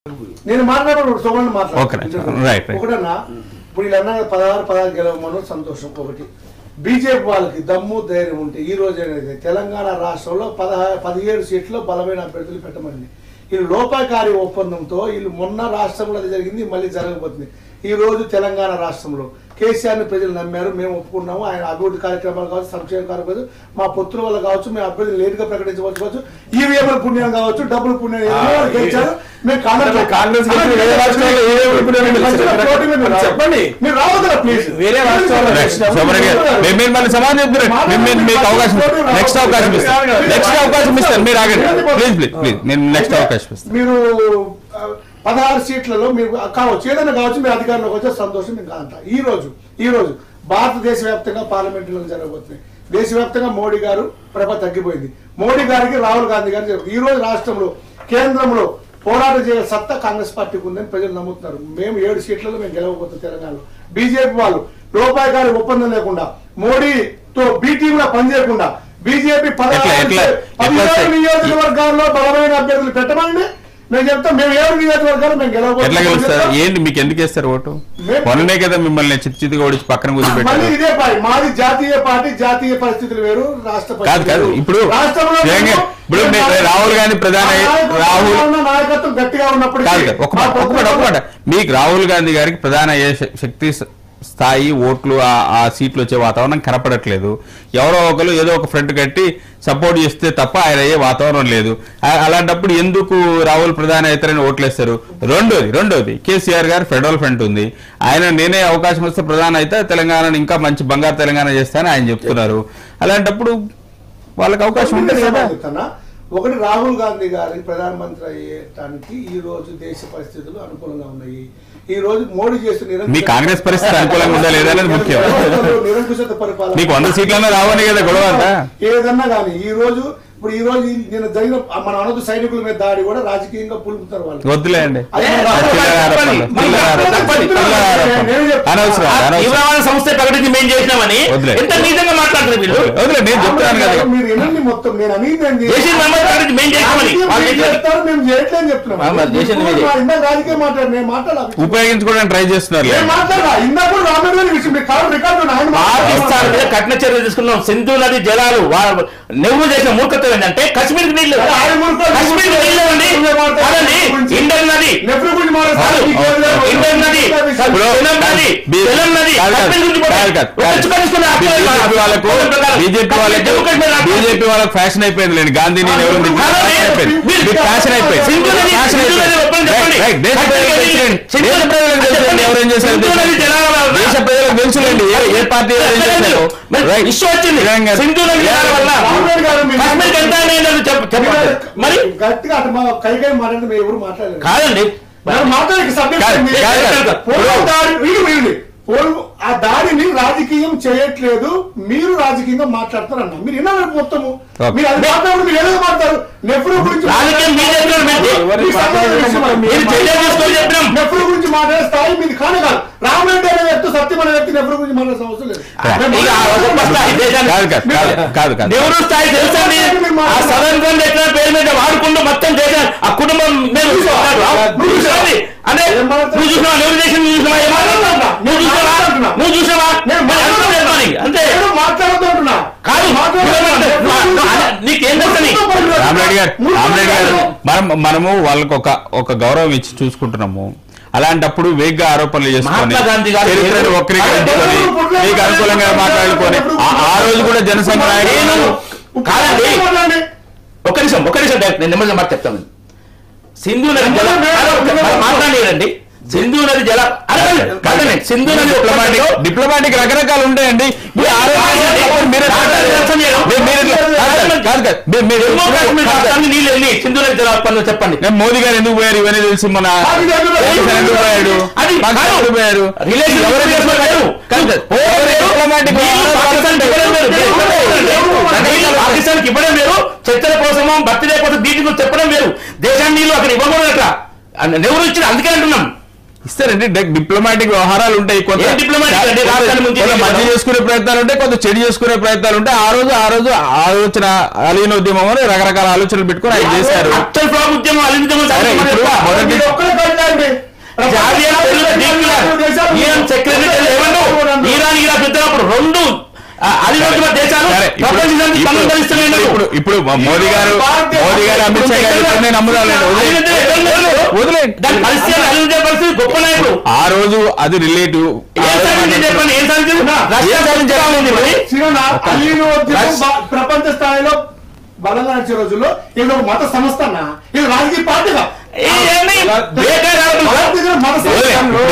నేను మాట్లాడేప్పుడు సోమన్ మాట్లాడుతున్నాను ఒకటన్నా ఇప్పుడు వీళ్ళన్నా 16 గెలవమను సంతోషం. ఒకటి బీజేపీ వాళ్ళకి దమ్ము ధైర్యం ఉంటే ఈ రోజు అనేది తెలంగాణ రాష్ట్రంలో 17 సీట్లు బలమైన అభ్యర్థులు పెట్టమని వీళ్ళు లోపాకారి ఒప్పందంతో వీళ్ళు మొన్న రాష్ట్రంలో అది జరిగింది, మళ్ళీ జరగబోతుంది. ఈ రోజు తెలంగాణ రాష్ట్రంలో కేసీఆర్ని ప్రజలు నమ్మారు, మేము ఒప్పుకున్నాము. ఆయన అభివృద్ధి కార్యక్రమాలు కావచ్చు, సంక్షేమ కార్యక్రమాలు మా పొత్తుల వల్ల కావచ్చు, మేము అభ్యర్థులు లేటుగా ప్రకటించవచ్చు, ఈవీఎంల పుణ్యం కావచ్చు, డబ్బులు పుణ్యం గెలిచారు. చెప్పండి మీరు రావద్దా ప్లీజ్. వేరే మీరు 16 సీట్లలో మీరు కావచ్చు, ఏదైనా కావచ్చు, మీరు అధికారంలోకి వచ్చే సంతోషం ఇంకా అంత. ఈ రోజు భారతదేశ వ్యాప్తంగా పార్లమెంటులో జరగబోతున్నాయి. దేశవ్యాప్తంగా మోడీ గారు ప్రభ తగ్గిపోయింది. మోడీ గారికి రాహుల్ గాంధీ గారు జరుగుతుంది. ఈ రోజు రాష్ట్రంలో కేంద్రంలో పోరాటం చేసే సత్తా కాంగ్రెస్ పార్టీకి ఉందని ప్రజలు నమ్ముతున్నారు. మేము 7 సీట్లలో మేము గెలవబోతున్నాం తెలంగాణలో. బీజేపీ వాళ్ళు రూపాయి ఒప్పందం లేకుండా, మోడీతో బీ టీంలో పనిచేయకుండా బీజేపీ 16 నియోజకవర్గాల్లో బలమైన అభ్యర్థులు పెట్టమని నేను చెప్తాం. మేము 7 నియోజకవర్గాలు మేము గెలవబోతున్నాం. ఏంటి మీకు ఎందుకు వేస్తారు ఓటు? మొన్ననే కదా మిమ్మల్ని చిత్తుగా ఓడించి పక్కన కూర్చోబెట్టారు. ఇదే మాది జాతీయ పార్టీ, జాతీయ పరిస్థితులు వేరు, రాష్ట్ర కాదు. ఇప్పుడు రాహుల్ గాంధీ నాయకత్వం గట్టిగా ఉన్నప్పుడు మీకు రాహుల్ గాంధీ గారికి ప్రధాన శక్తి స్థాయి ఓట్లు ఆ సీట్లు వచ్చే వాతావరణం కనపడట్లేదు. ఎవరో ఒకరు ఏదో ఒక ఫ్రంట్ కట్టి సపోర్ట్ చేస్తే తప్ప ఆయన అయ్యే వాతావరణం లేదు. అలాంటప్పుడు ఎందుకు రాహుల్ ప్రధాన ఇతరని ఓట్లేస్తారు? రెండోది కేసీఆర్ గారు ఫెడరల్ ఫ్రంట్ ఉంది. ఆయన నేనే అవకాశం వస్తే ప్రధాన అయితే తెలంగాణను ఇంకా మంచి బంగారు తెలంగాణ చేస్తానని ఆయన చెప్తున్నారు. అలాంటప్పుడు వాళ్ళకి అవకాశం ఉంటుంది కదా. ఒకటి, రాహుల్ గాంధీ గారి ప్రధానమంత్రి అయ్యేటానికి ఈ రోజు దేశ పరిస్థితులు అనుకూలంగా ఉన్నాయి. ఈ రోజు మోడీ చేస్తున్న మీ కాంగ్రెస్ పరిస్థితి అనుకూలంగా ఉందా లేదా అనేది ముఖ్యం. నిరంకుశత పరిపాలన మీకు 100 సీట్లన్నా రావని కదా గొడవ అంతా. ఏదన్నా కానీ ఈ రోజు నేను జరిగిన మన అనదు సైనికుల మీద దాడి కూడా రాజకీయంగా పులుపుతారు వాళ్ళు. వద్దులేండి సంస్థ ప్రకటించి మేము చేసినామని ఎంత నిజంగా మాట్లాడుతున్నారు వీళ్ళు. నేను చెప్తాను కదా, మీరు ఎన్ని మొత్తం నేను అనేది మేము చేయట్లేదని చెప్తున్నాను. ఇందాక రాజకీయం మాట్లాడు, నేను మాట్లాడాలి ఉపయోగించుకోవడానికి ట్రై చేస్తున్నారు. ఇందాక రామేశ్వర విషయం రికార్డు కఠిన చర్యలు తీసుకున్నాం. సింధు నది జలాలు నెహ్రూ చేసిన మూర్ఖత్వం ఏంటంటే కశ్మీర్ నీళ్లు, కశ్మీర్ నీళ్లు అండి, ఇండియన్ నది, ఇండియన్ నది, బీజేపీ వాళ్ళకి ఫ్యాషన్ అయిపోయింది లేండి. గాంధీని ఫ్యాషన్ అయిపోయింది. ఎవరేం చేశారు దేశ ప్రజలకు తెలుసులేండి ఏ పార్టీ ఇష్యూ వచ్చింది. సింధు నది వల్ల మరి గట్టిగా కైకాయ మాట్లాడితే ఎవరు మాట్లాడలేదు కాదండి. ఆ దాడిని రాజకీయం చేయట్లేదు, మీరు రాజకీయంగా మాట్లాడతారన్న. మీరు విన్నారు మొత్తము, మీరు అది మాట్లాడు, మీరు ఏదో మాట్లాడతారు. నెహ్రూ గురించి నెహ్రూ గురించి మాట్లాడే స్థాయి మీది కాదు. రామరెడ్డి అనే వ్యక్తి, సత్యం అనే వ్యక్తి నెహ్రూ గురించి మాట్లాడాల్సిన అవసరం లేదు. నెహ్రూ స్థాయి తెలుసా? సదన్ ఫండ్ ఎట్లా పేరు మీద వాడుకుంటూ మొత్తం చేశారు. ఆ కుటుంబం అంటే నువ్వు చూసినా నెహ్రూ దేశం నువ్వు చూసావా అంతే మాట్లాడుతుంటున్నా కాదు. నీకేం రామరెడ్డి గారు మనము వాళ్ళకి ఒక గౌరవం ఇచ్చి చూసుకుంటున్నాము. అలాంటప్పుడు వేగ్గా ఆరోపణలు చేసుకొని చరిత్రను వక్రీకరించుకొని మీకు అనుకూలంగా మాట్లాడుకొని ఆ రోజు కూడా జనసంఘ నాయకులు కాదండి. ఒక్క నిమిషం నేను నెమ్మది మాట చెప్తాను. సింధు నది జల మాట్లాడలేదండి. సింధు నది జల సింధు నది డిప్లొమాటిక్ రకరకాలు ఉంటాయండి. సింధు నది జల ఒప్పందం చెప్పండి. మోదీ గారు ఎందుకు పోయారు ఇవన్నీ తెలిసి మన ఎందుకు పోయాడు పోయారు పాకిస్తాన్కి ఇవ్వడం వేరు, చర్చల కోసమో బర్త్డే కోసం దీని గురించి చెప్పడం వేరు. దేశాన్ని నీళ్ళు అక్కడ ఇవ్వకూడదు. అట్లా నెహ్రూ ఇచ్చిన అందుకే అంటున్నాం. ఇస్తారండి డిప్లొమాటిక్ వ్యవహారాలు ఉంటాయి, కొంత మంచి చేసుకునే ప్రయత్నాలు ఉంటాయి, కొంత చెడు చేసుకునే ప్రయత్నాలు ఉంటాయి. ఆ రోజు ఆలోచన అలీన ఉద్యమం అని రకరకాల ఆలోచనలు పెట్టుకుని ఆయన చేశారు. రెండు ఇప్పుడు మోదీ గారు అమిత్ షా గారు నమ్ముదాం. గొప్ప నాయకుడు ఆ రోజు అది రిలేటివ్. ప్రపంచ స్థాయిలో బలంగా నడిచే రోజుల్లో ఇది ఒక మత సంస్థ అన్న, ఇది రాజకీయ పార్టీగా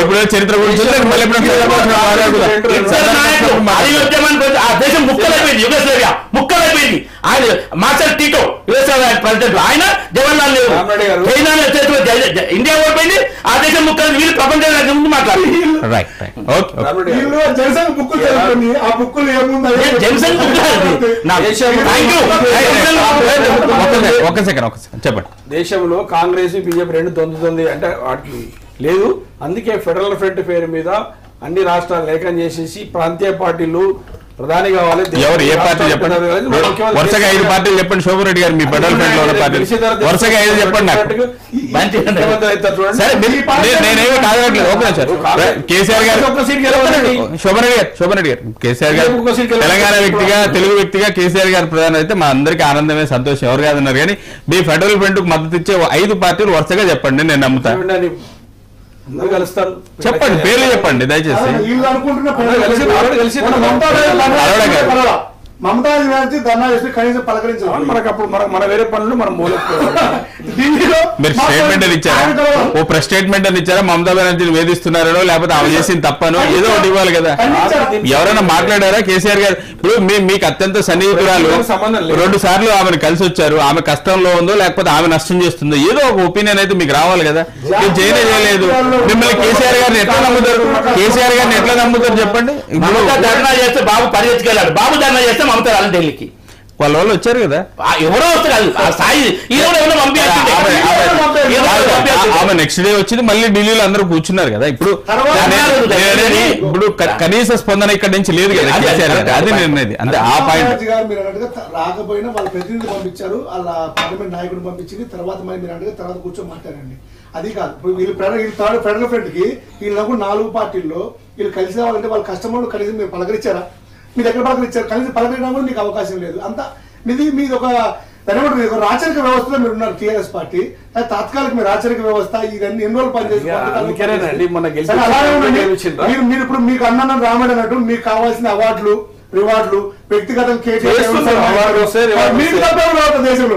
ఇప్పుడు చరిత్ర గురించి దేశం ముక్కలైపోయింది, యుగస్లేవియా ముక్కలైపోయింది. ఆయన మార్షల్ టీటో ప్రెసిడెంట్, ఆయన జవహర్లాల్ నెహ్రూ చైనాలో ఇండియా ఓడిపోయింది, ఆ దేశం ముక్కలు వీళ్ళు ప్రపంచ ముందు మాట్లాడారు. జనసంఘ బుక్కులు చదువుతుంది, ఆ బుక్కులు ఏముంది జనసంఘ ఒక సెకండ్ చెప్పండి. దేశంలో కాంగ్రెస్ బీజేపీ రెండు తొందుతుంది అంటే వాటికి లేదు. అందుకే ఫెడరల్ ఫ్రంట్ పేరు మీద అన్ని రాష్ట్రాలు లేఖం చేసేసి ప్రాంతీయ పార్టీలు ప్రధాని కావాలి. ఎవరు ఏ పార్టీ చెప్పండి, వరుసగా 5 పార్టీలు చెప్పండి. శోభన్ రెడ్డి గారు మీ ఫెడరల్ ఫ్రంట్ లో ఉన్న పార్టీ వరుసగా 5 చెప్పండి నాకు. నేనేమీ కాదట్లేదు. ఓకే సార్, కేసీఆర్ గారు శోభన్ రెడ్డి గారు కేసీఆర్ గారు తెలంగాణ వ్యక్తిగా తెలుగు వ్యక్తిగా కేసీఆర్ గారు ప్రధాని అయితే మా అందరికీ ఆనందమే సంతోషం, ఎవరు కాదన్నారు. కానీ మీ ఫెడరల్ ఫ్రంట్ కు మద్దతు ఇచ్చే 5 పార్టీలు వరుసగా చెప్పండి, నేను నమ్ముతాను. కలుస్తారు చెప్పండి, పేర్లు చెప్పండి దయచేసి. మమతా బెనర్జీ ధర్నా చేసి కనీసం పలకరించాలి. మనకు అప్పుడు మన వేరే పనులు మనం మీరు స్టేట్మెంట్ అని ఇచ్చారా, ఓ ప్రెస్ స్టేట్మెంట్ అని ఇచ్చారా, మమతా బెనర్జీని వేధిస్తున్నారనో లేకపోతే ఆమె చేసిన తప్పనో ఏదో ఒకటి ఇవ్వాలి కదా. ఎవరైనా మాట్లాడారా కేసీఆర్ గారు? ఇప్పుడు మీకు అత్యంత సన్నిహితురాలు 2 సార్లు ఆమెను కలిసి వచ్చారు, ఆమె కష్టంలో ఉందో లేకపోతే ఆమె నష్టం చేస్తుందో ఏదో ఒక ఒపీనియన్ అయితే మీకు రావాలి కదా. మీరు చేయలేదు. మిమ్మల్ని కేసీఆర్ గారిని ఎట్లా నమ్ముతారు చెప్పండి. ధర్నా చేస్తే బాబు పరిగెత్తుకెళ్ళాడు, బాబు ధర్నా చేస్తే మమతా రాలి ఢిల్లీకి వాళ్ళ వాళ్ళు వచ్చారు కదా. ఎవరో వస్తారు ఆమె నెక్స్ట్ డే వచ్చింది, మళ్ళీ ఢిల్లీలో అందరూ కూర్చున్నారు కదా. ఇప్పుడు కనీస స్పందన ఇక్కడ నుంచి లేదు కదా కేసీఆర్ గారు, అది నిర్ణయం. అంటే ఆ పాయింట్ మీరు అన్నట్టుగా రాకపోయినా వాళ్ళ ప్రతినిధి పంపించారు, వాళ్ళ పార్లమెంట్ నాయకుడు పంపించింది, తర్వాత మరి మీరు అన్నట్టుగా తర్వాత కూర్చొని మాట్లాడండి. అది కాదు, ఇప్పుడు వీళ్ళు ఫెడరల్ ఫ్రంట్ కి వీళ్ళకు 4 పార్టీల్లో వీళ్ళు కలిసి రావాలంటే వాళ్ళ కష్టమో కనీసం మీరు పలకరించారా? మీరు ఎక్కడ పలకరించారు? కలిసి పలకరించడం కూడా మీకు అవకాశం లేదు. అంతా మీది ఒక రాచరిక వ్యవస్థలో మీరు ఉన్నారు టీఆర్ఎస్ పార్టీ. తాత్కాలిక మీ రాచరిక వ్యవస్థ ఇవన్నీ ఎన్ని రోజులు పనిచేసి మీరు ఇప్పుడు మీకు అన్న రామాయణ అన్నట్టు మీకు కావాల్సిన అవార్డులు రివార్డులు వ్యక్తిగతం దేశంలో